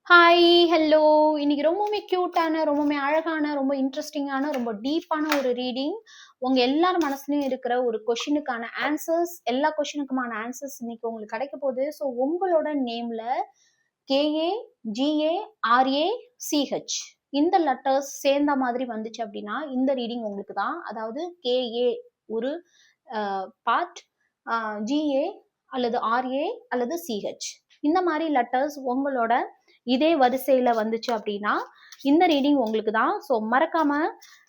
Hi, hello. இன்னைக்கு ரொம்பவுமே கியூட்டான, ரொம்பவுமே அழகான, ரொம்ப இன்ட்ரெஸ்டிங்கான, ரொம்ப டீப்பான ஒரு ரீடிங். உங்க எல்லார் மனசுலயும் இருக்கிற ஒரு கொஷினுக்கான ஆன்சர்ஸ், எல்லா கொஷினுக்குமான ஆன்சர்ஸ் இன்னைக்கு உங்களுக்கு கிடைக்க போகுது. ஸோ உங்களோட நேம்ல கேஏ, ஜிஏ, ஆர்ஏ, சிஹெச் இந்த லெட்டர்ஸ் சேர்ந்த மாதிரி வந்துச்சு அப்படின்னா இந்த ரீடிங் உங்களுக்கு தான். அதாவது கேஏ ஒரு பார்ட், ஜிஏ அல்லது ஆர்ஏ அல்லது சிஹெச் இந்த மாதிரி லெட்டர்ஸ் உங்களோட இதே வரிசையில வந்துச்சு அப்படின்னா இந்த ரீடிங் உங்களுக்கு தான். ஸோ மறக்காம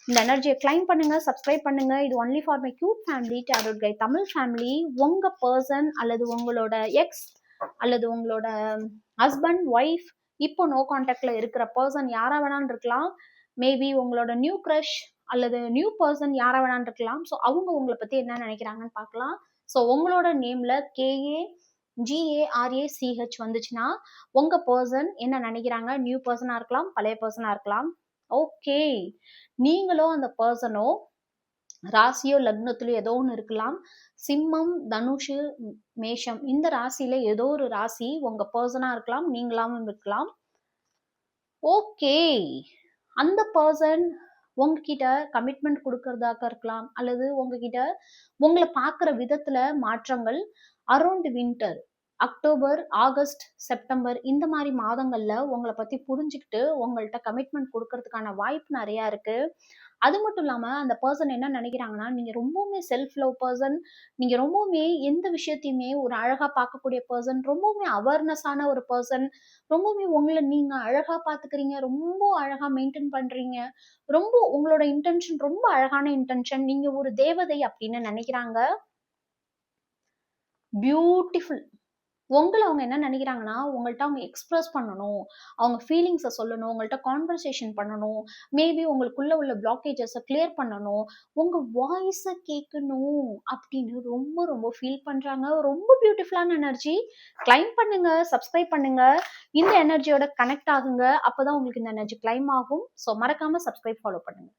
இந்த எனர்ஜியை கிளைம் பண்ணுங்க, சப்ஸ்கிரைப் பண்ணுங்க. இது only for my cute family tarot guide Tamil family. உங்க பர்சன் அல்லது உங்களோட எக்ஸ் அல்லது உங்களோட ஹஸ்பண்ட், ஒய்ஃப், இப்போ நோ கான்டாக்ட்ல இருக்கிற பர்சன் யாரா வேணான்னு இருக்கலாம். மேபி உங்களோட நியூ க்ரஷ் அல்லது நியூ பர்சன் யாரா வேணான்னு இருக்கலாம். ஸோ அவங்க உங்களை பத்தி என்ன நினைக்கிறாங்கன்னு பார்க்கலாம். ஸோ உங்களோட நேம்ல கேஏ, ஜிஏஆர்ஏசிஹெச் வந்துச்சுன்னா உங்க பர்சன் என்ன நினைக்கிறாங்க? நியூ பர்சனா இருக்கலாம், பழைய பர்சனா இருக்கலாம். ஓகே, நீங்களோ அந்த பர்சனோ ராசியோ லக்னத்திலோ ஏதோ ஒன்று இருக்கலாம். சிம்மம், தனுஷு, மேஷம் இந்த ராசியில ஏதோ ஒரு ராசி உங்க பர்சனா இருக்கலாம், நீங்களாவும் இருக்கலாம். ஓகே, அந்த பர்சன் உங்ககிட்ட கமிட்மெண்ட் கொடுக்கறதாக இருக்கலாம் அல்லது உங்ககிட்ட உங்களை பார்க்குற விதத்துல மாற்றங்கள். Around winter, October, August, September இந்த மாதிரி மாதங்கள்ல உங்களை பத்தி புரிஞ்சுக்கிட்டு உங்கள்கிட்ட கமிட்மெண்ட் கொடுக்கறதுக்கான வாய்ப்பு நிறைய இருக்கு. அது மட்டும் இல்லாம அந்த பர்சன் என்ன நினைக்கிறாங்கன்னா, நீங்க ரொம்பவுமே செல்ஃப் லவ் பர்சன், நீங்க ரொம்பவுமே எந்த விஷயத்தையுமே ஒரு அழகா பார்க்கக்கூடிய பர்சன், ரொம்பவுமே அவேர்னஸான ஒரு பர்சன், ரொம்பவுமே உங்களை நீங்க அழகா பாத்துக்கிறீங்க, ரொம்ப அழகா மெயின்டைன் பண்றீங்க, ரொம்ப உங்களோட இன்டென்ஷன் ரொம்ப அழகான இன்டென்ஷன், நீங்க ஒரு தேவதை அப்படின்னு நினைக்கிறாங்க. பியூட்டிஃபுல். உங்களை அவங்க என்ன நினைக்கிறாங்கன்னா, உங்கள்கிட்ட அவங்க எக்ஸ்பிரஸ் பண்ணணும், அவங்க ஃபீலிங்ஸை சொல்லணும், உங்கள்கிட்ட கான்வர்சேஷன் பண்ணணும், மேபி உங்களுக்குள்ள உள்ள பிளாக்கேஜஸை கிளியர் பண்ணணும், உங்க வாய்ஸை கேட்கணும் அப்படின்னு ரொம்ப ரொம்ப ஃபீல் பண்றாங்க. ரொம்ப பியூட்டிஃபுல்லான எனர்ஜி. கிளைம் பண்ணுங்க, சப்ஸ்கிரைப் பண்ணுங்க, இந்த எனர்ஜியோட கனெக்ட் ஆகுங்க. அப்பதான் உங்களுக்கு இந்த எனர்ஜி கிளைம் ஆகும். ஸோ மறக்காம சப்ஸ்கிரைப், ஃபாலோ பண்ணுங்க.